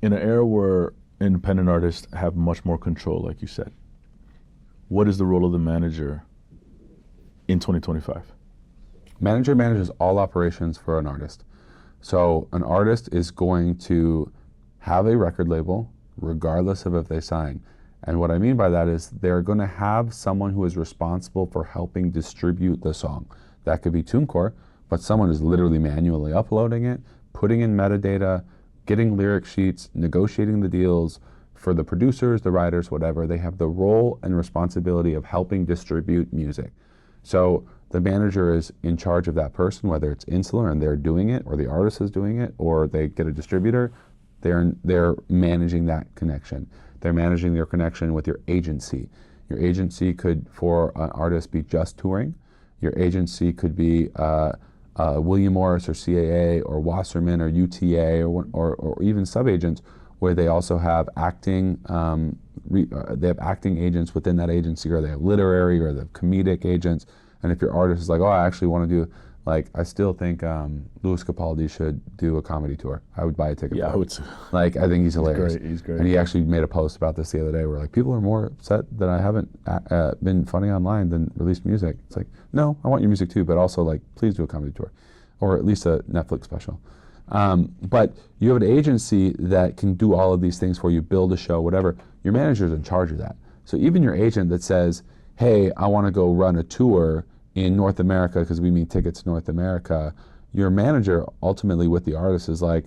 In an era where independent artists have much more control, like you said, what is the role of the manager in 2025? Manager manages all operations for an artist. So an artist is going to have a record label regardless of if they sign. And what I mean by that is they're going to have someone who is responsible for helping distribute the song. That could be TuneCore, but someone is literally manually uploading it, putting in metadata, getting lyric sheets, negotiating the deals for the producers, the writers, whatever. They have the role and responsibility of helping distribute music. So the manager is in charge of that person, whether it's Insular and they're doing it, or the artist is doing it, or they get a distributor. They're managing that connection. They're managing their connection with your agency. Your agency could, for an artist, be just touring. Your agency could be William Morris or CAA or Wasserman or UTA or even subagents, where they also have acting. They have acting agents within that agency, or they have literary, or they have comedic agents. And if your artist is like, oh, I actually want to do, like, I still think Louis Capaldi should do a comedy tour. I would buy a ticket. Yeah, for I would too. Like, I think he's hilarious. He's great. And he actually made a post about this the other day where, like, people are more upset that I haven't been funny online than released music. It's like, no, I want your music too, but also, like, please do a comedy tour, or at least a Netflix special. But you have an agency that can do all of these things for you, build a show, whatever. Your manager's in charge of that. So even your agent that says, hey, I want to go run a tour in North America because we mean tickets to North America, your manager ultimately with the artist is like,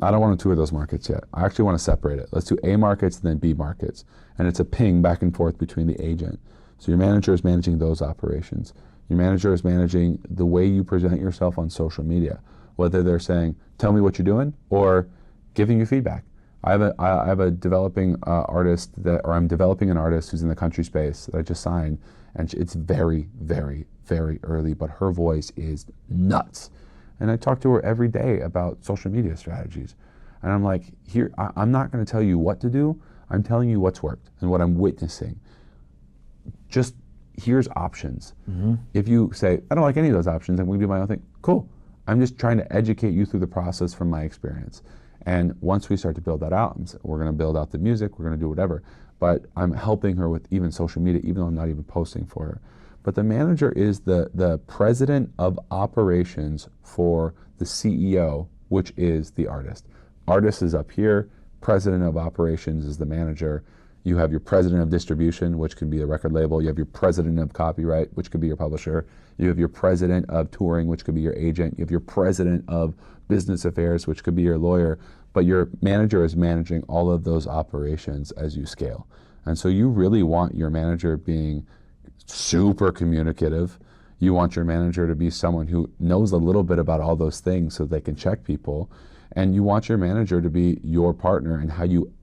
I don't want to tour those markets yet. I actually want to separate it. Let's do A markets and then B markets. And it's a ping back and forth between the agent. So your manager is managing those operations. Your manager is managing the way you present yourself on social media, whether they're saying, tell me what you're doing, or giving you feedback. I have a developing artist I'm developing an artist who's in the country space that I just signed, and it's very, very, very early, but her voice is nuts. And I talk to her every day about social media strategies. And I'm like, I'm not going to tell you what to do. I'm telling you what's worked and what I'm witnessing. Just here's options. Mm-hmm. If you say, I don't like any of those options, I'm going to do my own thing, cool. I'm just trying to educate you through the process from my experience. And once we start to build that out, we're going to build out the music, we're going to do whatever. But I'm helping her with even social media, even though I'm not even posting for her. But the manager is the president of operations for the CEO, which is the artist. Artist is up here, president of operations is the manager. You have your president of distribution, which could be a record label. You have your president of copyright, which could be your publisher. You have your president of touring, which could be your agent. You have your president of business affairs, which could be your lawyer. But your manager is managing all of those operations as you scale. And so you really want your manager being super communicative. You want your manager to be someone who knows a little bit about all those things so they can check people. And you want your manager to be your partner in how you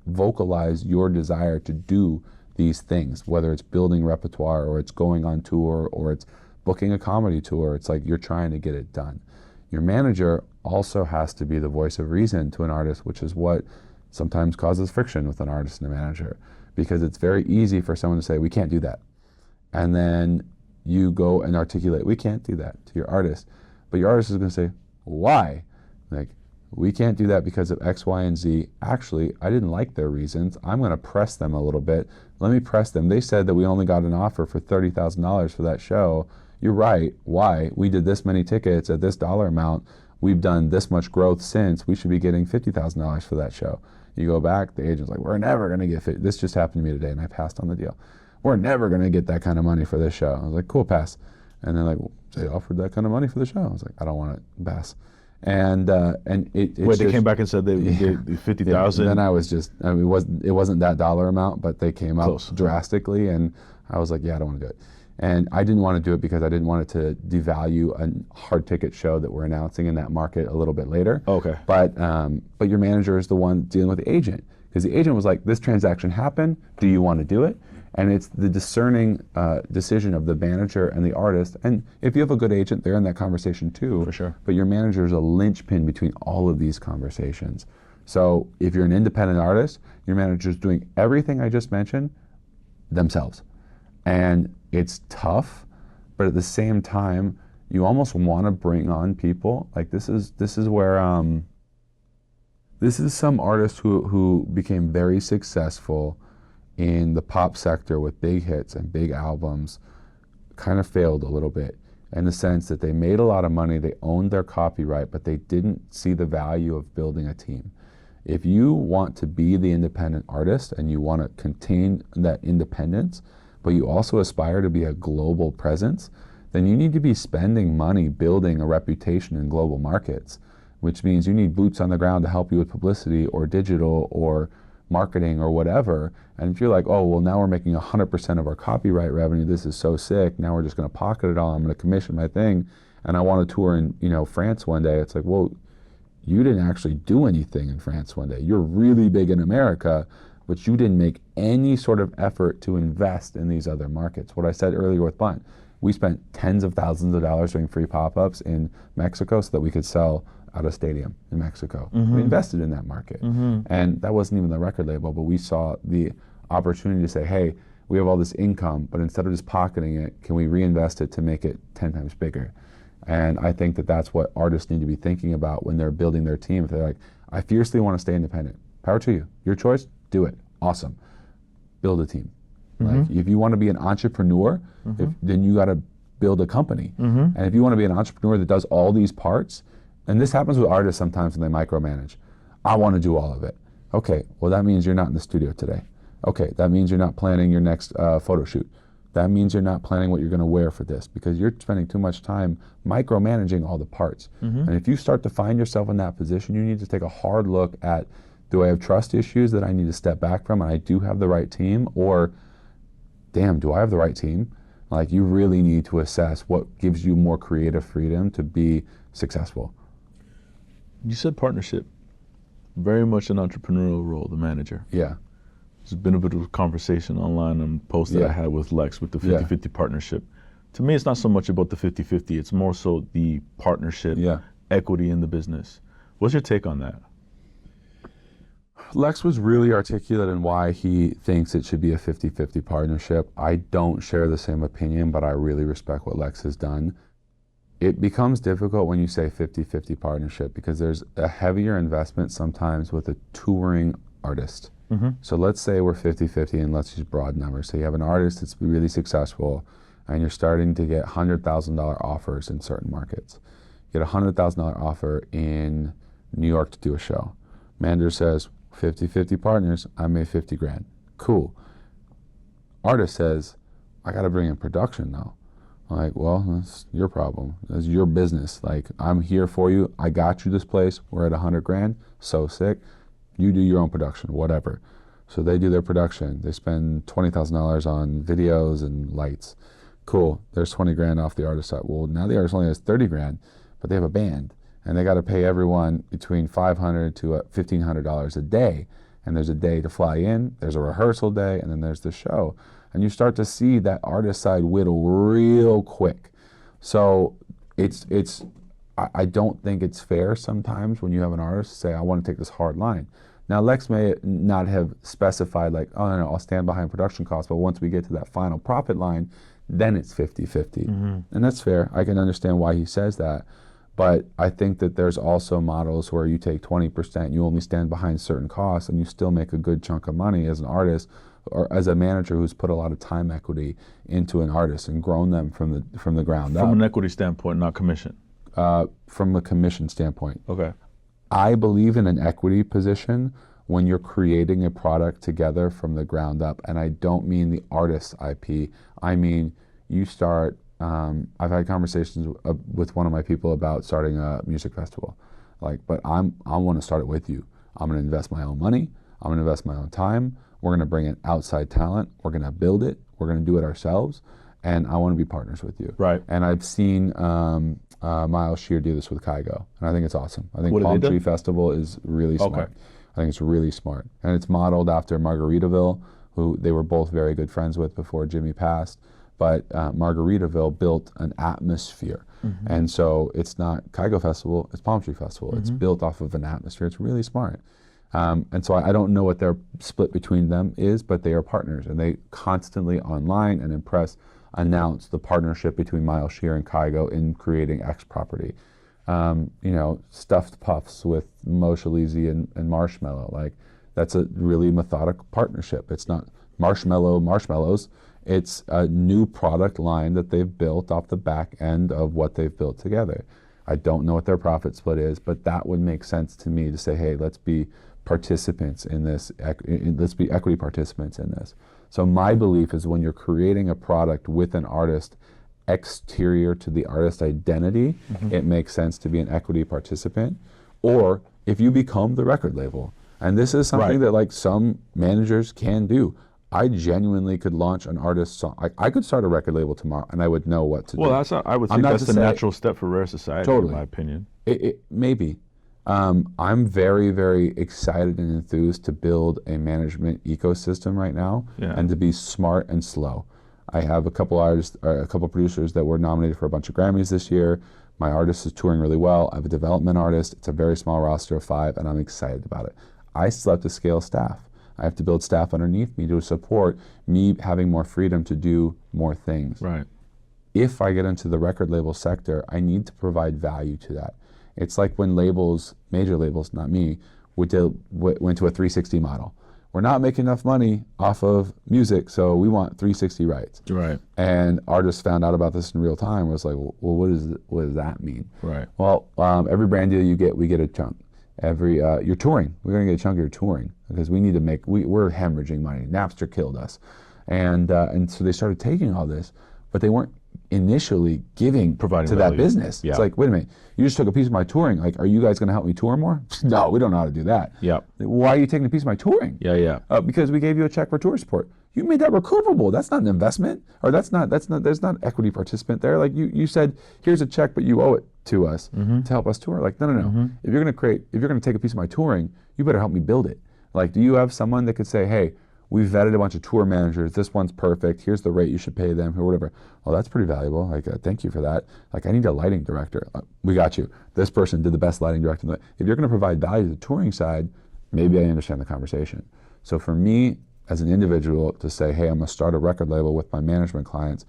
vocalize your desire to do these things, whether it's building repertoire or it's going on tour or it's booking a comedy tour. It's like you're trying to get it done. Your manager also has to be the voice of reason to an artist, which is what sometimes causes friction with an artist and a manager, because it's very easy for someone to say, we can't do that. And then you go and articulate, we can't do that to your artist. But your artist is going to say, why? Like, we can't do that because of X, Y, and Z. Actually, I didn't like their reasons. I'm going to press them a little bit. Let me press them. They said that we only got an offer for $30,000 for that show. You're right. Why? We did this many tickets at this dollar amount. We've done this much growth since. We should be getting $50,000 for that show. You go back, the agent's like, we're never going to get $50,000. This just happened to me today, and I passed on the deal. We're never going to get that kind of money for this show. I was like, cool, pass. And they're like, well, they offered that kind of money for the show. I was like, I don't want it, pass. And it's wait, they came back and said they gave $50,000. Then I was just, I mean, it wasn't that dollar amount, but they came up Close. Drastically, and I was like, yeah, I don't want to do it. And I didn't want to do it because I didn't want it to devalue a hard ticket show that we're announcing in that market a little bit later. Okay. But your manager is the one dealing with the agent, because the agent was like, this transaction happened, do you want to do it? And it's the discerning decision of the manager and the artist. And if you have a good agent, they're in that conversation too. For sure. But your manager is a linchpin between all of these conversations. So if you're an independent artist, your manager is doing everything I just mentioned themselves. And it's tough, but at the same time, you almost want to bring on people. Like this is where This is some artist who became very successful in the pop sector with big hits and big albums, kind of failed a little bit in the sense that they made a lot of money, they owned their copyright, but they didn't see the value of building a team. If you want to be the independent artist and you want to contain that independence, but you also aspire to be a global presence, then you need to be spending money building a reputation in global markets, which means you need boots on the ground to help you with publicity or digital or marketing or whatever. And if you're like, oh, well, now we're making 100% of our copyright revenue, this is so sick, now we're just going to pocket it all, I'm going to commission my thing, and I want to tour in, you know, France one day, it's like, well, you didn't actually do anything in France one day. You're really big in America, but you didn't make any sort of effort to invest in these other markets. What I said earlier with Bunt, we spent tens of thousands of dollars doing free pop-ups in Mexico so that we could sell at a stadium in Mexico. We invested in that market. And that wasn't even the record label, but we saw the opportunity to say, hey, we have all this income, but instead of just pocketing it, can we reinvest it to make it 10 times bigger? And I think that that's what artists need to be thinking about when they're building their team. If they're like, I fiercely want to stay independent, power to you. Your choice, do it. Awesome. Build a team. Like, if you want to be an entrepreneur, then you got to build a company. And if you want to be an entrepreneur that does all these parts, and this happens with artists sometimes when they micromanage. I want to do all of it. Okay, well that means you're not in the studio today. Okay, that means you're not planning your next photo shoot. That means you're not planning what you're going to wear for this because you're spending too much time micromanaging all the parts. And if you start to find yourself in that position, you need to take a hard look at, do I have trust issues that I need to step back from and I do have the right team? Or, damn, do I have the right team? Like, you really need to assess what gives you more creative freedom to be successful. You said partnership. Very much an entrepreneurial role, the manager. Yeah. There's been a bit of a conversation online on a post that I had with Lex with the 50-50 partnership. To me, it's not so much about the 50-50. It's more so the partnership, equity in the business. What's your take on that? Lex was really articulate in why he thinks it should be a 50-50 partnership. I don't share the same opinion, but I really respect what Lex has done. It becomes difficult when you say 50-50 partnership because there's a heavier investment sometimes with a touring artist. So let's say we're 50-50 and let's use broad numbers. So you have an artist that's really successful and you're starting to get $100,000 offers in certain markets. You get a $100,000 offer in New York to do a show. Manager says, 50-50 partners, I made 50 grand. Cool. Artist says, I got to bring in production now. I'm like, well, that's your problem. That's your business. Like, I'm here for you. I got you this place. We're at 100 grand. So sick. You do your own production, whatever. So they do their production. They spend $20,000 on videos and lights. Cool. There's 20 grand off the artist side. Well, now the artist only has 30 grand, but they have a band. And they got to pay everyone between $500 to $1,500 a day. And there's a day to fly in, there's a rehearsal day, and then there's the show. And you start to see that artist side whittle real quick. So I don't think it's fair sometimes when you have an artist say, I want to take this hard line. Now, Lex may not have specified like, oh, no, I'll stand behind production costs, but once we get to that final profit line, then it's 50-50. And that's fair. I can understand why he says that. But I think that there's also models where you take 20%, you only stand behind certain costs, and you still make a good chunk of money as an artist or as a manager who's put a lot of time equity into an artist and grown them from the ground up. From an equity standpoint, not commission. From a commission standpoint. Okay. I believe in an equity position when you're creating a product together from the ground up. And I don't mean the artist's IP. I mean, you start, I've had conversations with one of my people about starting a music festival. Like, but I want to start it with you. I'm going to invest my own money. I'm going to invest my own time. We're going to bring in outside talent. We're going to build it. We're going to do it ourselves. And I want to be partners with you. Right. And I've seen Miles Shear do this with Kygo, and I think it's awesome. I think Palm Tree Festival is really smart. Okay. I think it's really smart. And it's modeled after Margaritaville, who they were both very good friends with before Jimmy passed. But Margaritaville built an atmosphere. And so it's not Kygo Festival, it's Palm Tree Festival. It's built off of an atmosphere. It's really smart. And so I don't know what their split between them is, but they are partners, and they constantly online and in press announce the partnership between Miles Shear and Kygo in creating X property. stuffed puffs with Moshe Lizzy and Marshmallow. Like, that's a really methodical partnership. It's not marshmallows. It's a new product line that they've built off the back end of what they've built together. I don't know what their profit split is, but that would make sense to me to say, hey, let's be participants in this, let's be equity participants in this. So my belief is when you're creating a product with an artist exterior to the artist identity, it makes sense to be an equity participant. Or if you become the record label, and this is something that like some managers can do. I genuinely could launch an artist song. I could start a record label tomorrow, and I would know what to do. Well, I would think that's the natural step for Rare Society, in my opinion. Maybe. I'm very, very excited and enthused to build a management ecosystem right now, and to be smart and slow. I have a couple artists, a couple producers that were nominated for a bunch of Grammys this year. My artist is touring really well. I have a development artist. It's a very small roster of 5, and I'm excited about it. I still have to scale staff. I have to build staff underneath me to support me having more freedom to do more things. Right. If I get into the record label sector, I need to provide value to that. It's like when labels, major labels, not me, went to a 360 model. We're not making enough money off of music, so we want 360 rights. Right. And artists found out about this in real time. It was like, well, what does that mean? Right. Well, every brand deal you get, we get a chunk. You're touring. We're going to get a chunk of your touring because we need to make. We're hemorrhaging money. Napster killed us, and so they started taking all this, but they weren't initially providing to value. That business. Yeah. It's like, wait a minute, you just took a piece of my touring. Like, are you guys going to help me tour more? No, we don't know how to do that. Yeah. Why are you taking a piece of my touring? Yeah. Because we gave you a check for tour support. You made that recoverable. That's not an investment, or there's not equity participant there. Like you said, here's a check, but you owe it to us to help us tour. Like, no. If you're gonna take a piece of my touring, you better help me build it. Like, do you have someone that could say, hey, we've vetted a bunch of tour managers. This one's perfect. Here's the rate you should pay them, or whatever. Well, that's pretty valuable. Like, thank you for that. Like, I need a lighting director. We got you. This person did the best lighting director. If you're going to provide value to the touring side, maybe I understand the conversation. So for me, as an individual, to say, hey, I'm going to start a record label with my management clients,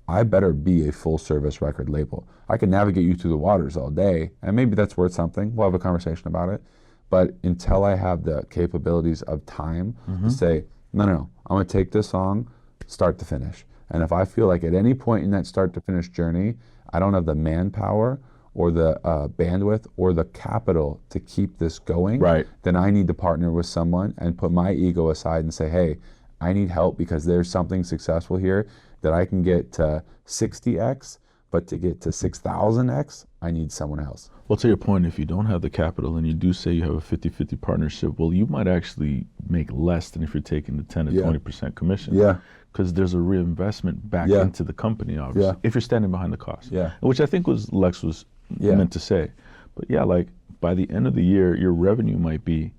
I better be a full-service record label. I can navigate you through the waters all day, and maybe that's worth something. We'll have a conversation about it. But until I have the capabilities of time to say, no, I'm going to take this song start to finish. And if I feel like at any point in that start to finish journey, I don't have the manpower or the bandwidth or the capital to keep this going, then I need to partner with someone and put my ego aside and say, hey, I need help because there's something successful here that I can get to 60x, but to get to 6,000x, I need someone else. Well, to your point, if you don't have the capital and you do say you have a 50-50 partnership, well, you might actually make less than if you're taking the 10 to 20% commission. Yeah. Because there's a reinvestment back into the company, obviously, if you're standing behind the cost. Yeah. Which I think was Lex was meant to say. But yeah, like by the end of the year, your revenue might be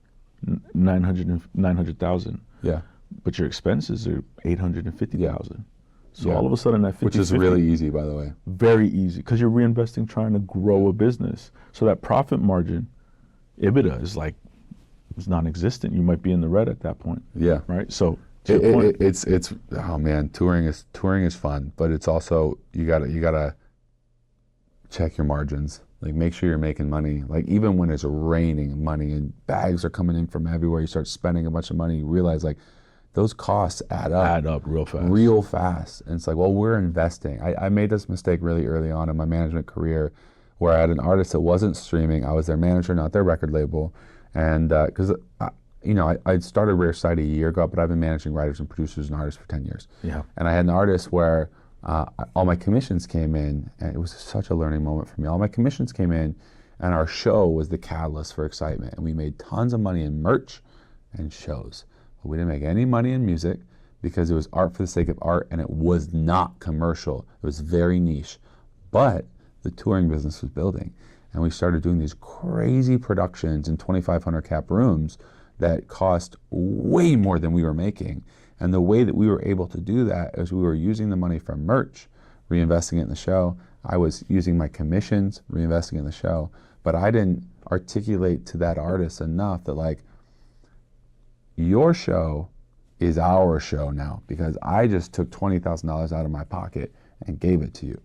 900,000. Yeah. But your expenses are 850,000. So all of a sudden that 50, which is really easy, by the way. Very easy, because you're reinvesting trying to grow a business. So that profit margin, EBITDA, is non-existent. You might be in the red at that point. Yeah. Right. So it's oh man, touring is fun, but it's also you gotta check your margins. Like, make sure you're making money. Like, even when it's raining money and bags are coming in from everywhere, you start spending a bunch of money. You realize like those costs add up real fast. Real fast. And it's like, well, we're investing. I made this mistake really early on in my management career where I had an artist that wasn't streaming. I was their manager, not their record label. And because, I started Rare Society a year ago, but I've been managing writers and producers and artists for 10 years. Yeah. And I had an artist where all my commissions came in, and it was such a learning moment for me. All my commissions came in, and our show was the catalyst for excitement. And we made tons of money in merch and shows. We didn't make any money in music because it was art for the sake of art, and it was not commercial. It was very niche. But the touring business was building, and we started doing these crazy productions in 2,500 cap rooms that cost way more than we were making. And the way that we were able to do that is we were using the money from merch, reinvesting it in the show. I was using my commissions, reinvesting in the show. But I didn't articulate to that artist enough that, like, your show is our show now because I just took $20,000 out of my pocket and gave it to you.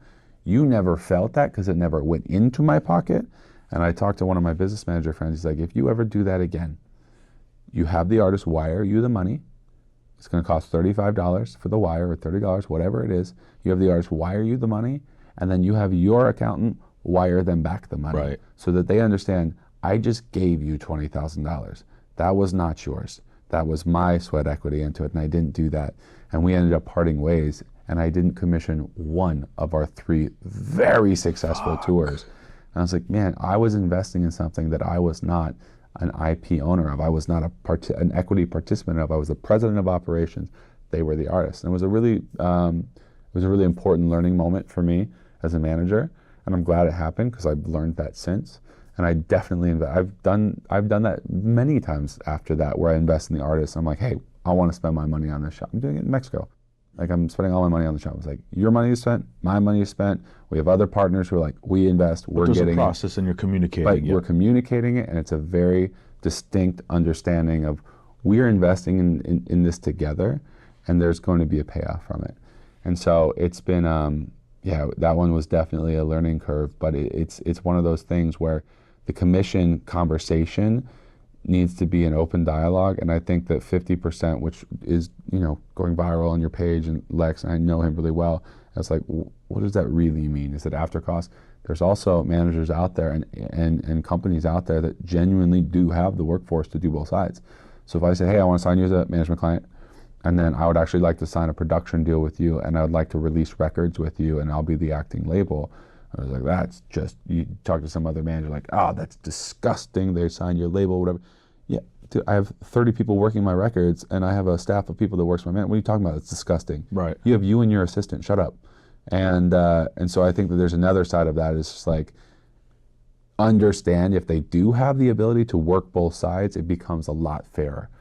You never felt that because it never went into my pocket. And I talked to one of my business manager friends. He's like, if you ever do that again, you have the artist wire you the money. It's going to cost $35 for the wire or $30, whatever it is. You have the artist wire you the money, and then you have your accountant wire them back the money, right, so that they understand, I just gave you $20,000. That was not yours. That was my sweat equity into it, and I didn't do that. And we ended up parting ways, and I didn't commission one of our 3 very successful tours. And I was like, man, I was investing in something that I was not an IP owner of. I was not an equity participant of. I was the president of operations. They were the artists. And it was a really important learning moment for me as a manager. And I'm glad it happened because I've learned that since. And I definitely I've done that many times after that, where I invest in the artist. I'm like, hey, I want to spend my money on this shop. I'm doing it in Mexico. Like, I'm spending all my money on the shop. It's like, your money is spent, my money is spent. We have other partners who are like, we invest, we're getting it. There's a process and you're communicating it. But we're communicating it, and it's a very distinct understanding of, we're investing in this together, and there's going to be a payoff from it. And so it's been, that one was definitely a learning curve, but it's one of those things where the commission conversation needs to be an open dialogue. And I think that 50%, which is, going viral on your page, and Lex, and I know him really well, it's like, what does that really mean? Is it after cost? There's also managers out there and companies out there that genuinely do have the workforce to do both sides. So if I say, hey, I want to sign you as a management client, and then I would actually like to sign a production deal with you, and I would like to release records with you, and I'll be the acting label. I was like, that's just, you talk to some other manager like, oh, that's disgusting. They sign your label, whatever. Yeah, dude, I have 30 people working my records, and I have a staff of people that works my man. What are you talking about? It's disgusting. Right. You have you and your assistant. Shut up. And so I think that there's another side of that. Is just like, understand if they do have the ability to work both sides, it becomes a lot fairer.